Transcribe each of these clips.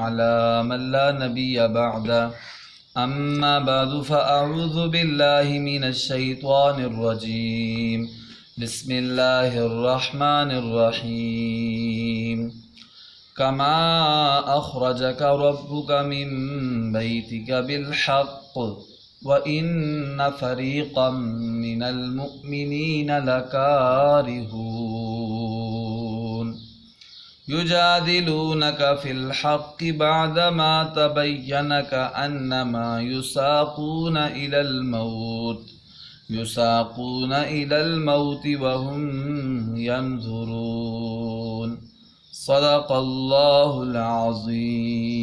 على من لا نبي بعده أما بعد فأعوذ بالله من الشيطان الرجيم بسم الله الرحمن الرحيم كما أخرجك ربك من بيتك بالحق وإن فريقا من المؤمنين لكارهون يجادلونك في الحق بعدما تبين كأنما يساقون إلى الموت وهم ينظرون صدق اللہ العظیم۔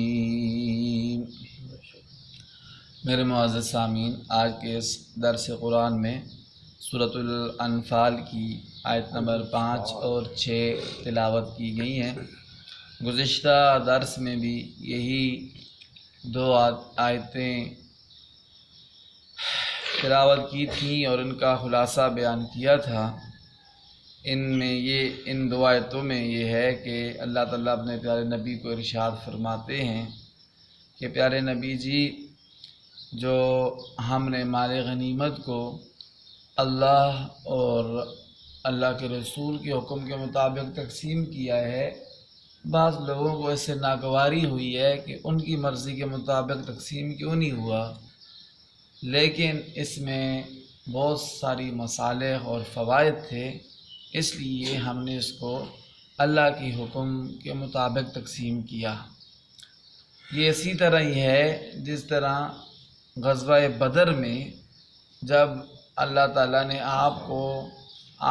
میرے معزز سامعین، آج کے اس درس قرآن میں سورۃ الانفال کی آیت نمبر 5 اور 6 تلاوت کی گئی ہیں۔ گزشتہ درس میں بھی یہی دو آیتیں تلاوت کی تھیں اور ان کا خلاصہ بیان کیا تھا۔ ان دو آیتوں میں یہ ہے کہ اللہ تعالیٰ اپنے پیارے نبی کو ارشاد فرماتے ہیں کہ پیارے نبی جی، جو ہم نے مال غنیمت کو اللہ اور اللہ کے رسول کے حکم کے مطابق تقسیم کیا ہے، بعض لوگوں کو اس سے ناگواری ہوئی ہے کہ ان کی مرضی کے مطابق تقسیم کیوں نہیں ہوا، لیکن اس میں بہت ساری مصالح اور فوائد تھے، اس لیے ہم نے اس کو اللہ کے حکم کے مطابق تقسیم کیا۔ یہ اسی طرح ہی ہے جس طرح غزوہ بدر میں جب اللہ تعالیٰ نے آپ کو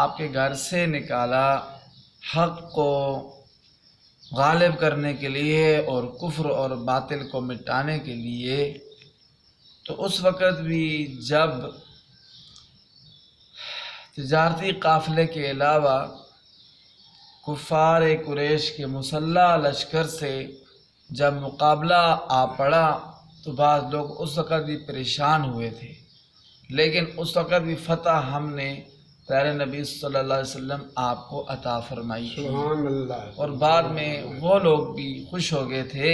آپ کے گھر سے نکالا حق کو غالب کرنے کے لیے اور کفر اور باطل کو مٹانے کے لیے، تو اس وقت بھی جب تجارتی قافلے کے علاوہ کفار قریش کے مسلح لشکر سے جب مقابلہ آ پڑا تو بعض لوگ اس وقت بھی پریشان ہوئے تھے، لیکن اس وقت بھی فتح ہم نے پیارے نبی صلی اللہ علیہ وسلم آپ کو عطا فرمائی تھی، اور بعد میں وہ لوگ بھی خوش ہو گئے تھے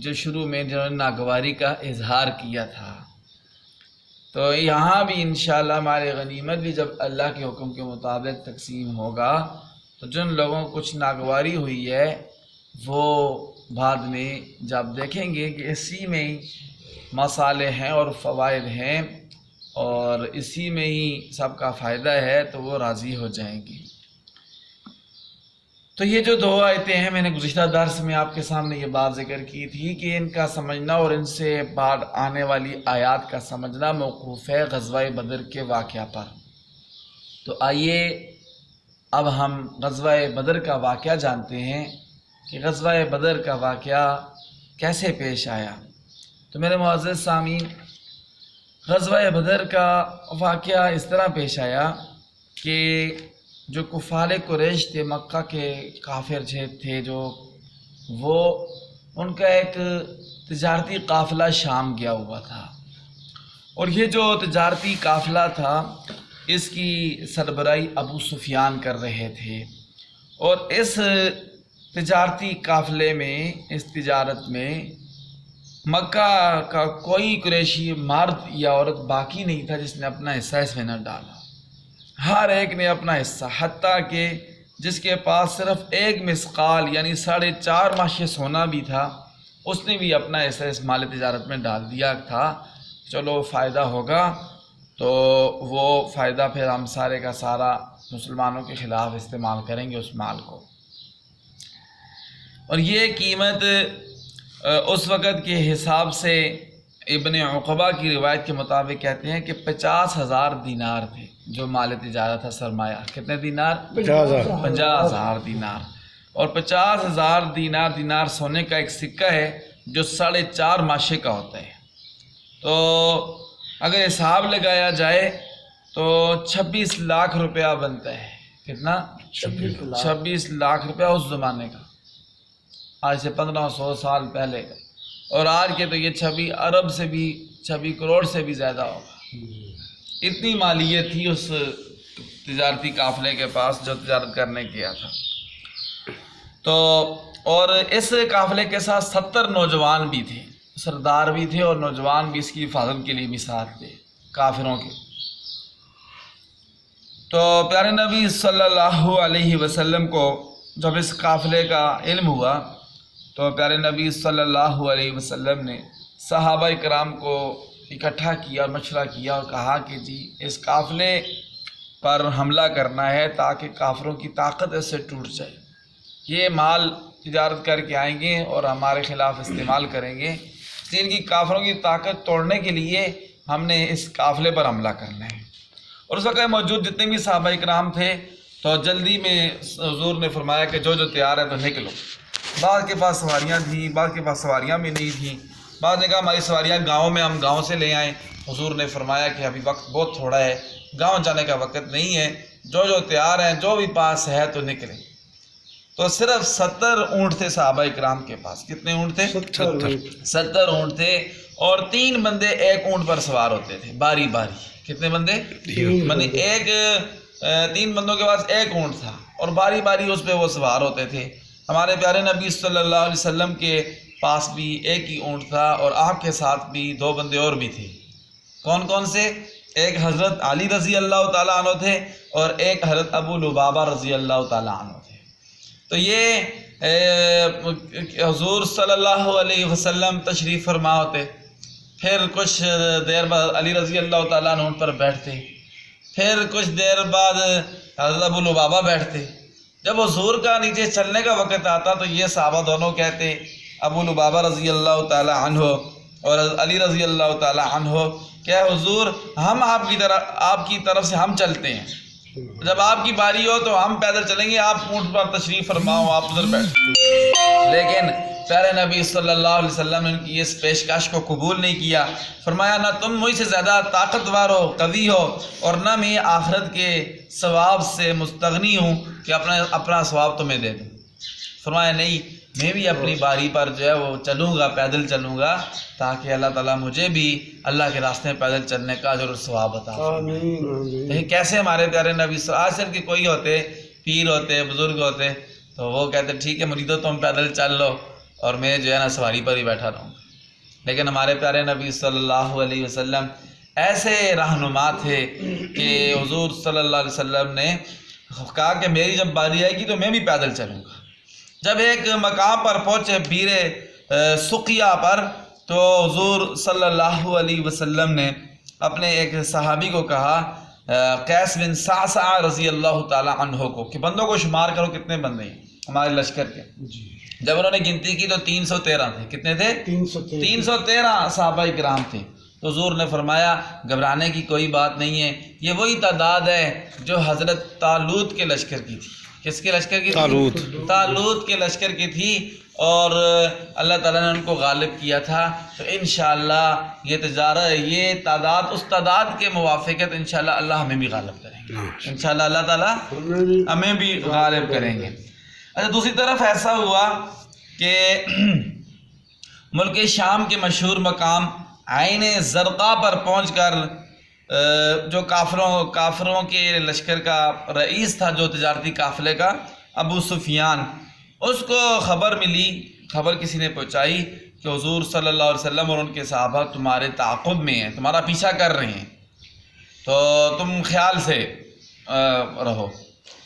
جو شروع میں جنہوں نے ناگواری کا اظہار کیا تھا۔ تو یہاں بھی انشاءاللہ ہمارے غنیمت بھی جب اللہ کے حکم کے مطابق تقسیم ہوگا تو جن لوگوں کو کچھ ناگواری ہوئی ہے وہ بعد میں جب دیکھیں گے کہ اسی میں ہی مصالح ہیں اور فوائد ہیں اور اسی میں ہی سب کا فائدہ ہے تو وہ راضی ہو جائیں گے۔ تو یہ جو دو آیتیں ہیں، میں نے گزشتہ درس میں آپ کے سامنے یہ بات ذکر کی تھی کہ ان کا سمجھنا اور ان سے بعد آنے والی آیات کا سمجھنا موقوف ہے غزوہ بدر کے واقعہ پر۔ تو آئیے اب ہم غزوہ بدر کا واقعہ جانتے ہیں کہ غزوہ بدر کا واقعہ کیسے پیش آیا۔ تو میرے معزز سامعین، غزوہ بدر کا واقعہ اس طرح پیش آیا کہ جو کفار قریش تھے، مکہ کے کافر تھے جو، وہ ان کا ایک تجارتی قافلہ شام گیا ہوا تھا، اور یہ جو تجارتی قافلہ تھا اس کی سربراہی ابو سفیان کر رہے تھے، اور اس تجارتی قافلے میں، اس تجارت میں مکہ کا کوئی قریشی مرد یا عورت باقی نہیں تھا جس نے اپنا حصہ اس میں نہ ڈالا۔ ہر ایک نے اپنا حصہ، حتیٰ کہ جس کے پاس صرف ایک مثقال یعنی 4.5 ماشے سونا بھی تھا، اس نے بھی اپنا حصہ اس مال تجارت میں ڈال دیا تھا۔ چلو فائدہ ہوگا تو وہ فائدہ پھر ہم سارے کا سارا مسلمانوں کے خلاف استعمال کریں گے اس مال کو۔ اور یہ قیمت اس وقت کے حساب سے ابن عقبہ کی روایت کے مطابق کہتے ہیں کہ 50,000 دینار تھے جو مال تجارت تھا، سرمایہ۔ کتنے دینار؟ 50,000 دینار۔ اور 50,000 دینار سونے کا ایک سکہ ہے جو 4.5 ماشے کا ہوتا ہے۔ تو اگر حساب لگایا جائے تو 26 لاکھ روپیہ بنتا ہے۔ کتنا؟ 26 لاکھ روپیہ اس زمانے کا، آج سے 1500 سال پہلے کا، اور آج کے تو یہ 26 ارب سے بھی 26 کروڑ سے بھی زیادہ ہوگا۔ اتنی مالیت تھی اس تجارتی قافلے کے پاس جو تجارت کرنے گیا تھا۔ تو اور اس قافلے کے ساتھ 70 نوجوان بھی تھے، سردار بھی تھے اور نوجوان بھی اس کی حفاظت کے لیے بھی ساتھ تھے کافروں کے۔ تو پیارے نبی صلی اللہ علیہ وسلم کو جب اس قافلے کا علم ہوا تو پیارے نبی صلی اللہ علیہ وسلم نے صحابہ کرام کو اکٹھا کیا اور مشورہ کیا اور کہا کہ جی اس قافلے پر حملہ کرنا ہے تاکہ کافروں کی طاقت اس سے ٹوٹ جائے، یہ مال تجارت کر کے آئیں گے اور ہمارے خلاف استعمال کریں گے، ان کی کافروں کی طاقت توڑنے کے لیے ہم نے اس قافلے پر حملہ کرنا ہے۔ اور اس وقت موجود جتنے بھی صحابہ کرام تھے تو جلدی میں حضور نے فرمایا کہ جو تیار ہے تو نکلو۔ بعض کے پاس سواریاں تھیں، بعض کے پاس سواریاں بھی نہیں تھیں، بعض نے کہا ہماری سواریاں گاؤں میں، ہم گاؤں سے لے آئیں۔ حضور نے فرمایا کہ ابھی وقت بہت تھوڑا ہے، گاؤں جانے کا وقت نہیں ہے، جو تیار ہیں، جو بھی پاس ہے تو نکلیں۔ تو صرف 70 اونٹ تھے صحابہ کرام کے پاس۔ کتنے اونٹ تھے؟ 70 اونٹ تھے، اور 3 بندے ایک اونٹ پر سوار ہوتے تھے باری باری۔ کتنے بندے؟ ایک 3 بندوں کے پاس ایک اونٹ تھا اور باری باری اس پہ وہ سوار ہوتے تھے۔ ہمارے پیارے نبی صلی اللہ علیہ وسلم کے پاس بھی ایک ہی اونٹ تھا، اور آپ کے ساتھ بھی 2 بندے اور بھی تھے۔ کون کون سے؟ ایک حضرت علی رضی اللہ تعالیٰ عنہ تھے اور ایک حضرت ابو لبابہ رضی اللہ تعالیٰ عنہ تھے۔ تو یہ حضور صلی اللہ علیہ وسلم تشریف فرما ہوتے، پھر کچھ دیر بعد علی رضی اللہ تعالیٰ عنہ پر بیٹھتے، پھر کچھ دیر بعد حضرت ابو لبابہ بیٹھتے۔ جب حضور کا نیچے چلنے کا وقت آتا تو یہ صحابہ دونوں کہتے، ابو لبابہ رضی اللہ تعالیٰ عنہ اور علی رضی اللہ تعالیٰ عنہ، کہ حضور ہم آپ کی طرف سے ہم چلتے ہیں، جب آپ کی باری ہو تو ہم پیدل چلیں گے، آپ اونٹ پر تشریف فرماؤ، آپ ادھر بیٹھ۔ لیکن پیارے نبی صلی اللہ علیہ وسلم نے ان کی اس پیشکش کو قبول نہیں کیا۔ فرمایا نہ تم مجھ سے زیادہ طاقتور ہو، قوی ہو، اور نہ میں آخرت کے ثواب سے مستغنی ہوں کہ اپنا ثواب تمہیں دے دوں۔ فرمایا نہیں، میں بھی اپنی باری پر جو ہے وہ چلوں گا، پیدل چلوں گا، تاکہ اللہ تعالیٰ مجھے بھی اللہ کے راستے میں پیدل چلنے کا اجر و ثواب عطا فرمائے۔ لیکن کیسے ہمارے پیارے نبی آج کل کے کوئی ہوتے، پیر ہوتے، بزرگ ہوتے، تو وہ کہتے ٹھیک ہے مریدو تم پیدل چل لو اور میں جو ہے نا سواری پر ہی بیٹھا رہوں گا۔ لیکن ہمارے پیارے نبی صلی اللہ علیہ وسلم ایسے رہنما تھے کہ حضور صلی اللہ علیہ وسلم نے کہا کہ میری جب باری آئے گی تو میں بھی پیدل چلوں گا۔ جب ایک مقام پر پہنچے بیر سقیہ پر، تو حضور صلی اللہ علیہ وسلم نے اپنے ایک صحابی کو کہا، قیس بن صعصع رضی اللہ تعالیٰ عنہ کو، کہ بندوں کو شمار کرو کتنے بندے ہیں ہمارے لشکر کے۔ جب انہوں نے گنتی کی تو 313 تھے۔ کتنے تھے؟ 313 صحابہ کرام تھے۔ تو حضور نے فرمایا گھبرانے کی کوئی بات نہیں ہے، یہ وہی تعداد ہے جو حضرت طالوت کے لشکر کی تھی۔ کس کے لشکر کی تھی؟ طالوت کے لشکر کی تھی، اور اللہ تعالیٰ نے ان کو غالب کیا تھا۔ تو انشاءاللہ یہ تعداد اس تعداد کے موافقت انشاءاللہ اللہ ہمیں بھی غالب کریں گے، انشاءاللہ اللہ تعالیٰ ہمیں بھی غالب کریں گے۔ اچھا، دوسری طرف ایسا ہوا کہ ملک شام کے مشہور مقام عین زرقاء پر پہنچ کر جو کافروں کے لشکر کا رئیس تھا، جو تجارتی قافلے کا، ابو سفیان، اس کو خبر ملی، خبر کسی نے پہنچائی کہ حضور صلی اللہ علیہ وسلم اور ان کے صحابہ تمہارے تعاقب میں ہیں، تمہارا پیچھا کر رہے ہیں، تو تم خیال سے رہو۔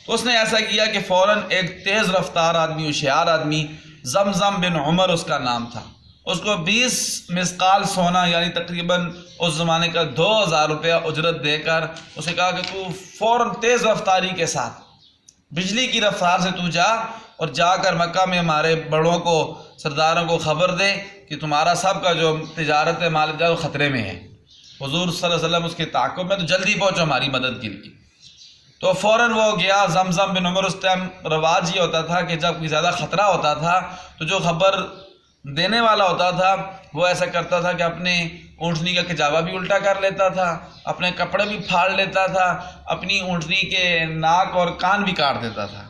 تو اس نے ایسا کیا کہ فوراً ایک تیز رفتار آدمی، ہوشیار آدمی، زمزم بن عمر اس کا نام تھا، اس کو 20 مثقال سونا، یعنی تقریباً اس زمانے کا 2000 روپیہ اجرت دے کر اسے کہا کہ تو فوراً تیز رفتاری کے ساتھ، بجلی کی رفتار سے تو جا، اور جا کر مکہ میں ہمارے بڑوں کو، سرداروں کو خبر دے کہ تمہارا سب کا جو تجارت ہے، مال جا، وہ خطرے میں ہے۔ حضور صلی اللہ علیہ وسلم اس کے تعاقب میں، تو جلدی پہنچو ہماری مدد کے لیے۔ تو فوراً وہ گیا۔ زمزم بن عمر، اس ٹائم رواج یہ ہوتا تھا کہ جب کوئی زیادہ خطرہ ہوتا تھا تو جو خبر دینے والا ہوتا تھا وہ ایسا کرتا تھا کہ اپنے اونٹنی کا کجاوا بھی الٹا کر لیتا تھا، اپنے کپڑے بھی پھاڑ لیتا تھا، اپنی اونٹنی کے ناک اور کان بھی کاٹ دیتا تھا،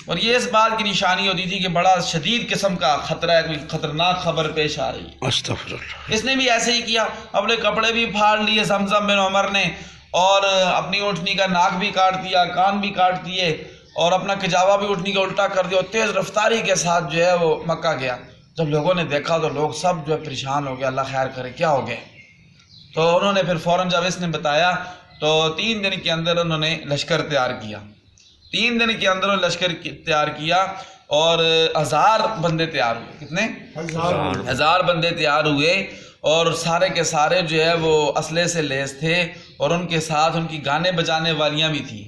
اور یہ اس بات کی نشانی ہوتی تھی کہ بڑا شدید قسم کا خطرہ ہے، کوئی خطرناک خبر پیش آ رہی ہے۔ استغفر اللہ۔ اس نے بھی ایسے ہی کیا، اپنے کپڑے بھی پھاڑ لیے زمزم بن عمر نے، اور اپنی اونٹنی کا ناک بھی کاٹ دیا، کان بھی کاٹ دیے، اور اپنا کجاوا بھی اٹھنی کا الٹا کر دیا اور تیز رفتاری کے ساتھ جو ہے وہ مکہ گیا۔ جب لوگوں نے دیکھا تو لوگ سب جو ہے پریشان ہو گئے، اللہ خیر کرے کیا ہو گئے۔ تو انہوں نے پھر فوراً جب اس نے بتایا تو 3 دن کے اندر انہوں نے لشکر تیار کیا، 3 دن کے اندر لشکر تیار کیا اور 1000 بندے تیار ہوئے۔ کتنے؟ 1000 بندے تیار ہوئے، اور سارے کے سارے جو ہے وہ اسلحے سے لیس تھے، اور ان کے ساتھ ان کی گانے بجانے والیاں بھی تھیں،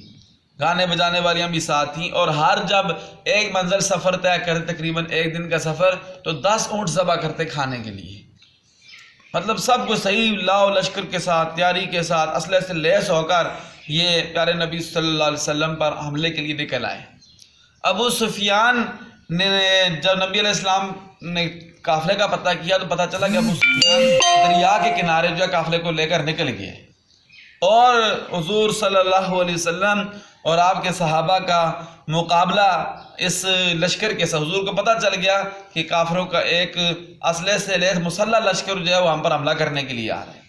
گانے بجانے والیاں بھی ساتھ تھیں۔ اور ہر جب ایک منزل سفر طے کرتے، تقریباً 1 دن کا سفر، تو 10 اونٹ ذبح کرتے کھانے کے لیے۔ مطلب سب کو صحیح لاؤ لشکر کے ساتھ، تیاری کے ساتھ، اسلحے سے لیس ہو کر یہ پیارے نبی صلی اللہ علیہ وسلم پر حملے کے لیے نکل آئے۔ ابو سفیان نے جب نبی علیہ السلام نے قافلے کا پتہ کیا تو پتہ چلا کہ ابو سفیان دریا کے کنارے جو ہے قافلے کو لے کر نکل گئے، اور حضور صلی اللہ علیہ وسلم اور آپ کے صحابہ کا مقابلہ اس لشکر کے ساتھ، حضور کو پتہ چل گیا کہ کافروں کا ایک اسلحے سے لیس مسلح لشکر جو ہے وہ ہم پر حملہ کرنے کے لیے آ رہا ہے۔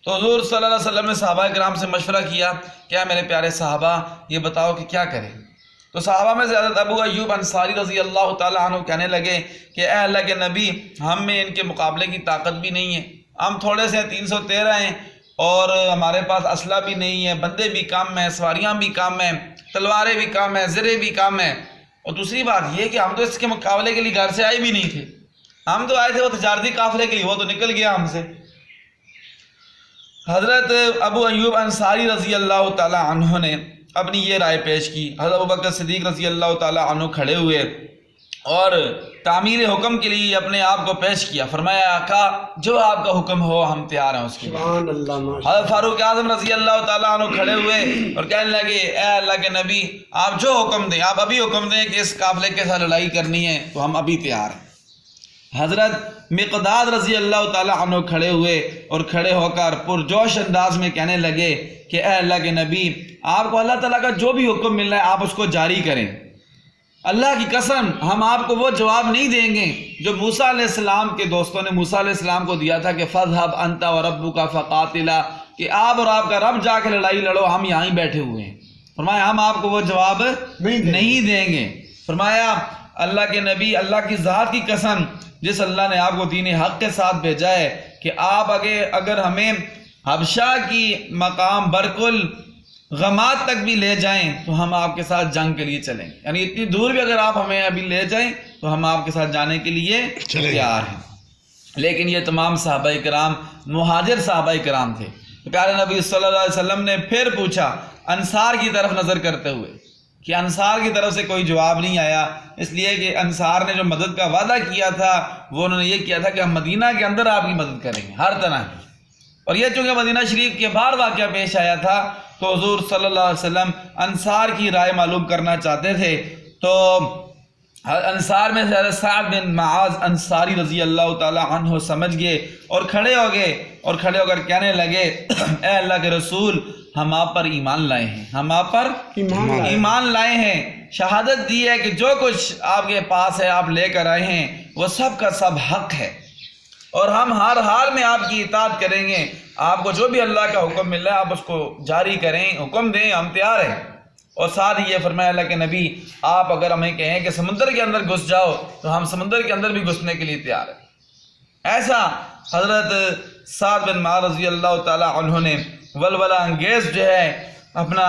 تو حضور صلی اللہ علیہ وسلم نے صحابہ کرام سے مشورہ کیا، کیا میرے پیارے صحابہ یہ بتاؤ کہ کیا کریں؟ تو صحابہ میں سے حضرت ابو ایوب انصاری رضی اللہ تعالیٰ عنہ کہنے لگے کہ اے اللہ کے نبی، ہم میں ان کے مقابلے کی طاقت بھی نہیں ہے، ہم تھوڑے سے 313 ہیں، اور ہمارے پاس اسلحہ بھی نہیں ہے، بندے بھی کم ہیں، سواریاں بھی کم ہیں، تلواریں بھی کم ہیں، زرے بھی کم ہیں، اور دوسری بات یہ کہ ہم تو اس کے مقابلے کے لیے گھر سے آئے بھی نہیں تھے، ہم تو آئے تھے وہ تجارتی قافلے کے لیے، وہ تو نکل گیا ہم سے۔ حضرت ابو ایوب انصاری رضی اللہ تعالیٰ عنہ نے اپنی یہ رائے پیش کی۔ حضرت ابوبکر صدیق رضی اللہ تعالیٰ عنہ کھڑے ہوئے اور تعمیل حکم کے لیے اپنے آپ کو پیش کیا، فرمایا آقا جو آپ کا حکم ہو ہم تیار ہیں اس کے لیے۔ حضرت فاروق اعظم رضی اللہ تعالیٰ عنہ کھڑے ہوئے اور کہنے لگے اے اللہ کے نبی، آپ جو حکم دیں، آپ ابھی حکم دیں کہ اس قافلے کے ساتھ لڑائی کرنی ہے تو ہم ابھی تیار ہیں۔ حضرت مقداد رضی اللہ تعالیٰ عنہ کھڑے ہوئے اور کھڑے ہو کر پرجوش انداز میں کہنے لگے کہ اے اللہ کے نبی، آپ کو اللہ تعالیٰ کا جو بھی حکم مل رہا ہے آپ اس کو جاری کریں، اللہ کی قسم ہم آپ کو وہ جواب نہیں دیں گے جو موسیٰ علیہ السلام کے دوستوں نے موسیٰ علیہ السلام کو دیا تھا کہ فَاذْهَبْ أَنْتَ وَرَبُّكَ فَقَاتِلَا، کہ آپ اور آپ کا رب جا کے لڑائی لڑو، ہم یہاں ہی بیٹھے ہوئے ہیں۔ فرمایا ہم آپ کو وہ جواب نہیں دیں گے۔ فرمایا اللہ کے نبی، اللہ کی ذات کی قسم جس اللہ نے آپ کو دین حق کے ساتھ بھیجا ہے کہ آپ اگر ہمیں حبشہ کی مقام برکل غمات تک بھی لے جائیں تو ہم آپ کے ساتھ جنگ کے لیے چلیں، یعنی اتنی دور بھی اگر آپ ہمیں ابھی لے جائیں تو ہم آپ کے ساتھ جانے کے لیے تیار ہیں۔ لیکن یہ تمام صحابہ کرام مہاجر صحابہ کرام تھے۔ پیارے نبی صلی اللہ علیہ وسلم نے پھر پوچھا انصار کی طرف نظر کرتے ہوئے کہ انصار کی طرف سے کوئی جواب نہیں آیا، اس لیے کہ انصار نے جو مدد کا وعدہ کیا تھا وہ انہوں نے یہ کیا تھا کہ ہم مدینہ کے اندر آپ کی مدد کریں گے ہر طرح کی، اور یہ چونکہ مدینہ شریف کے باہر واقعہ پیش آیا تھا تو حضور صلی اللہ علیہ وسلم انصار کی رائے معلوم کرنا چاہتے تھے۔ تو انصار میں سے حضرت سعد بن معاذ انصاری رضی اللہ تعالیٰ عنہ سمجھ گئے اور کھڑے ہو گئے اور کھڑے ہو کر کہنے لگے اے اللہ کے رسول، ہم آپ پر ایمان لائے ہیں، ہم آپ پر ایمان لائے ہیں، شہادت دی ہے کہ جو کچھ آپ کے پاس ہے آپ لے کر آئے ہیں وہ سب کا سب حق ہے، اور ہم ہر حال میں آپ کی اطاعت کریں گے، آپ کو جو بھی اللہ کا حکم مل رہا ہے آپ اس کو جاری کریں، حکم دیں، ہم تیار ہیں۔ اور ساتھ ہی یہ فرمایا اللہ کے نبی، آپ اگر ہمیں کہیں کہ سمندر کے اندر گھس جاؤ تو ہم سمندر کے اندر بھی گھسنے کے لیے تیار ہیں۔ ایسا حضرت سعد بن معاذ رضی اللہ تعالیٰ عنہ نے ولولہ انگیز جو ہے اپنا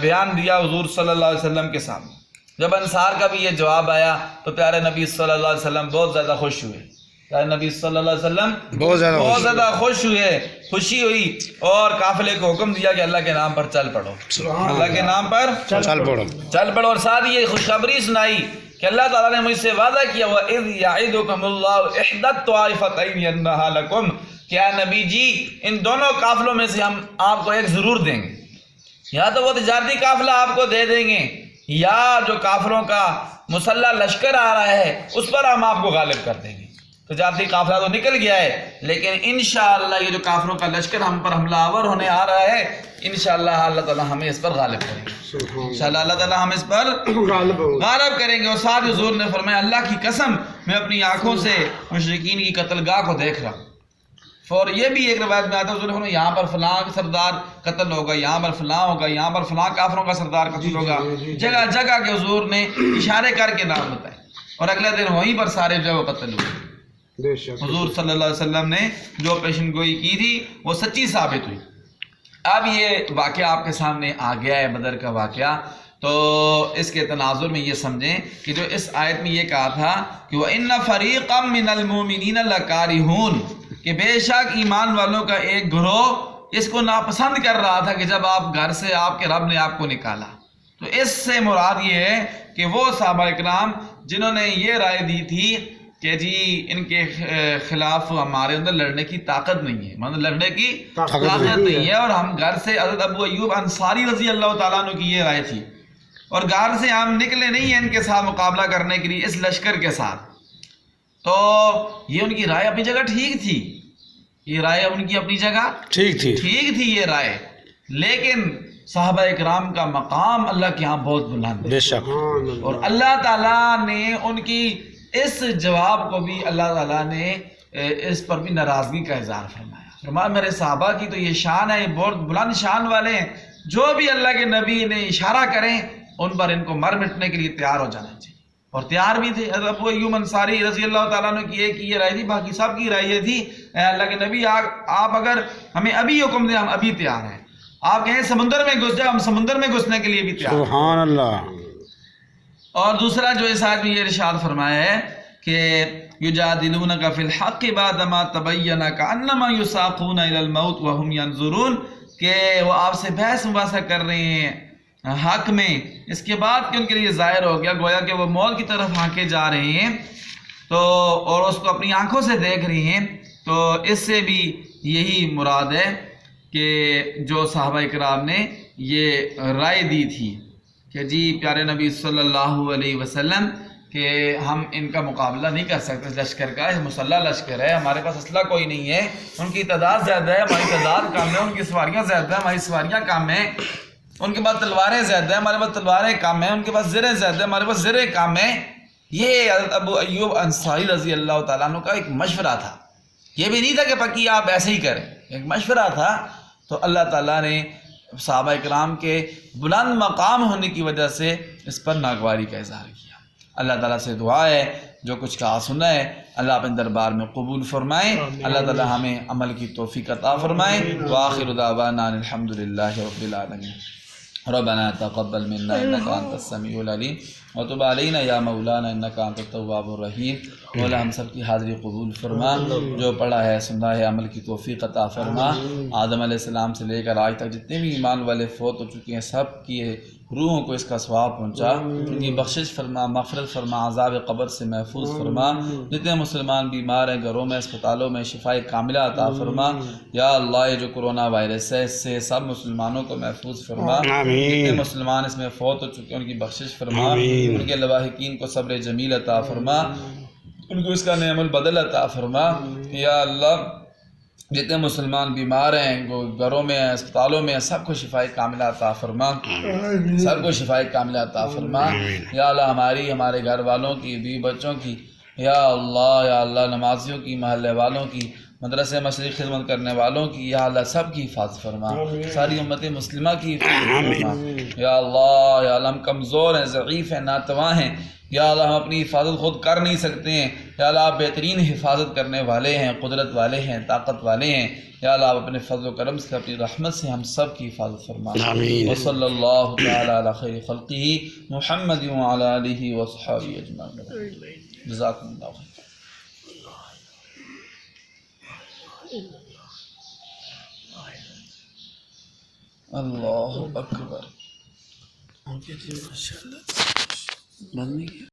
بیان دیا حضور صلی اللہ علیہ وسلم کے سامنے۔ جب انصار کا بھی یہ جواب آیا تو پیارے نبی صلی اللہ علیہ وسلم بہت زیادہ خوش ہوئے، پیارے نبی صلی اللہ علیہ وسلم بہت زیادہ خوش ہوئے، خوشی ہوئی، اور قافلے کو حکم دیا کہ اللہ کے نام پر چل پڑو، اللہ کے نام پر چل پڑو، اور ساتھ یہ خوشخبری سنائی کہ اللہ تعالیٰ نے مجھ سے وعدہ کیا وَإِذْ يَعِدُكُمُ اللَّهُ إِحْدَى الطَّائِفَتَيْنِ أَنَّهَا لَكُمْ، کیا نبی جی ان دونوں قافلوں میں سے ہم آپ کو ایک ضرور دیں گے، یا تو وہ تجارتی قافلہ آپ کو دے دیں گے یا جو کافروں کا مسلح لشکر آ رہا ہے اس پر ہم آپ کو غالب کر دیں گے۔ تجارتی قافلہ تو نکل گیا ہے لیکن انشاءاللہ یہ جو کافروں کا لشکر ہم پر حملہ آور ہونے آ رہا ہے انشاءاللہ اللہ تعالیٰ ہمیں اس پر غالب کریں گے، انشاءاللہ اللہ تعالیٰ ہم اس پر غالب کریں گے۔ اور ساتھ حضور نے فرمایا اللہ کی قسم میں اپنی آنکھوں سے مشرکین کی قتل گاہ کو دیکھ رہا ہوں، اور یہ بھی ایک روایت میں آتا ہے حضور نے یہاں پر فلاں سردار قتل ہوگا، یہاں پر فلاں ہوگا، یہاں پر فلاں کافروں کا سردار قتل ہوگا، جگہ جگہ کے حضور نے اشارے کر کے نام بتائے، اور اگلے دن وہیں پر سارے جو قتل ہوئے۔ حضور صلی اللہ علیہ وسلم نے جو پیشن گوئی کی تھی وہ سچی ثابت ہوئی۔ اب یہ واقعہ آپ کے سامنے آ گیا ہے، بدر کا واقعہ، تو اس کے تناظر میں یہ سمجھیں کہ جو اس آیت میں یہ کہا تھا کہ وَإِنَّ فَرِيقًا مِّنَ الْمُؤْمِنِينَ لَكَارِهُونَ کہ بے شک ایمان والوں کا ایک گروہ اس کو ناپسند کر رہا تھا کہ جب آپ گھر سے آپ کے رب نے آپ کو نکالا۔ تو اس سے مراد یہ ہے کہ وہ صحابہ اکرام جنہوں نے یہ رائے دی تھی کہ جی ان کے خلاف ہمارے اندر لڑنے کی طاقت نہیں ہے، مطلب لڑنے کی طاقت نہیں ہے، اور ہم گھر سے، حضرت ابو ایوب انصاری رضی اللہ تعالیٰ عنہ کی یہ رائے تھی، اور گھر سے ہم نکلے نہیں ہیں ان کے ساتھ مقابلہ کرنے کے لیے اس لشکر کے ساتھ۔ تو یہ ان کی رائے اپنی جگہ ٹھیک تھی، یہ رائے ان کی اپنی جگہ ٹھیک تھی یہ رائے، لیکن صحابہ اکرام کا مقام اللہ کے ہاں بہت بلند ہے، بے شک، اور اللہ تعالیٰ نے ان کی اس جواب کو بھی اللہ تعالیٰ نے اس پر بھی ناراضگی کا اظہار فرمایا، فرمایا میرے صحابہ کی تو یہ شان ہے، یہ بہت بلند شان والے ہیں، جو بھی اللہ کے نبی نے اشارہ کریں ان پر ان کو مر مٹنے کے لیے تیار ہو جانا چاہیے، اور تیار بھی تھے۔ حضرت ابو ایوب انصاری رضی اللہ تعالیٰ عنہ کی ایک یہ رائے تھی، باقی سب کی رائے یہ تھی اے اللہ کے نبی آپ اگر ہمیں ابھی حکم دیں ہم ابھی تیار ہیں، آپ کہیں سمندر میں گھس جائے ہم سمندر میں گھسنے کے لیے بھی تیار ہیں۔ سبحان اللہ۔ اور دوسرا جو اس آیت میں یہ ارشاد فرمایا ہے کہ یجادلونک فی الحق بعدما تبین کانما یساقون الی الموت وهم ینظرون کہ وہ آپ سے بحث مباحثہ کر رہے ہیں حق میں، اس کے بعد کہ ان کے لیے ظاہر ہو گیا گویا کہ وہ موت کی طرف ہانکے جا رہے ہیں، تو اور اس کو اپنی آنکھوں سے دیکھ رہے ہیں، تو اس سے بھی یہی مراد ہے کہ جو صحابہ اکرام نے یہ رائے دی تھی کہ جی پیارے نبی صلی اللہ علیہ وسلم کہ ہم ان کا مقابلہ نہیں کر سکتے، اس لشکر کا، یہ مسلح لشکر ہے، ہمارے پاس اسلحہ کوئی نہیں ہے، ان کی تعداد زیادہ ہے، ہماری تعداد کم ہے، ان کی سواریاں زیادہ ہیں، ہماری سواریاں کم ہیں، ان کے پاس تلواریں زیادہ ہیں، ہمارے پاس تلواریں کم ہیں، ان کے پاس زریں زیادہ ہیں، ہمارے پاس زریں کم ہیں۔ یہ حضرت ابو ایوب انصاری رضی اللہ تعالیٰ عنہ کا ایک مشورہ تھا، یہ بھی نہیں تھا کہ پکی آپ ایسے ہی کریں، ایک مشورہ تھا۔ تو اللہ تعالیٰ نے صحابہ اکرام کے بلند مقام ہونے کی وجہ سے اس پر ناگواری کا اظہار کیا۔ اللہ تعالیٰ سے دعا ہے جو کچھ کہا سنا ہے اللہ اپنے دربار میں قبول فرمائے، اللہ تعالیٰ ہمیں عمل کی توفیق عطا فرمائے۔ وآخر دعوانا الحمدللہ رب العالمین۔ ربنا تقبل منا انك انت السميع العليم وتب علينا يا مولانا انك انت التواب الرحیم۔ مولا ہم سب کی حاضری قبول فرما، جو پڑھا ہے سنا ہے عمل کی توفیق عطا فرما۔ آدم علیہ السلام سے لے کر آج تک جتنے بھی ایمان والے فوت ہو چکے ہیں سب کی روحوں کو اس کا ثواب پہنچا، ان کی بخشش فرما، مغفرت فرما، عذاب قبر سے محفوظ فرما۔ جتنے مسلمان بیمار ہیں گھروں میں اسپتالوں میں شفائے کاملہ عطا فرما۔ یا اللہ یہ جو کرونا وائرس ہے اس سے سب مسلمانوں کو محفوظ فرما، جتنے مسلمان اس میں فوت ہو چکے ہیں ان کی بخشش فرما، ان کے لواحقین کو صبر جمیل عطا فرما، ان کو اس کا نعم البدل عطا فرما۔ یا اللہ جتنے مسلمان بیمار ہیں گھروں میں اسپتالوں میں سب کو شفائے کاملہ عطا فرما، سب کو شفائے کاملہ عطا فرما۔ یا اللہ ہماری ہمارے گھر والوں کی بیوی بچوں کی، یا اللہ نمازیوں کی، محلے والوں کی، مدرسے مشرق خدمت کرنے والوں کی، یا اللہ سب کی حفاظت فرما، ساری امت مسلمہ کی حفاظت فرما۔ یا اللہ ہم کمزور ہیں، ضعیف ہیں، ناتواں ہیں، یا اللہ ہم اپنی حفاظت خود کر نہیں سکتے ہیں، یا اللہ آپ بہترین حفاظت کرنے والے ہیں، قدرت والے ہیں، طاقت والے ہیں، یا اللہ آپ اپنے فضل و کرم سے اپنی رحمت سے ہم سب کی حفاظت فرما۔ وصلی اللہ تعالی علی خیر خلقہ محمد وعلی آلہ وصحبہ اجمعین۔ جزاکم اللہ خیر۔ اللہ اکبر۔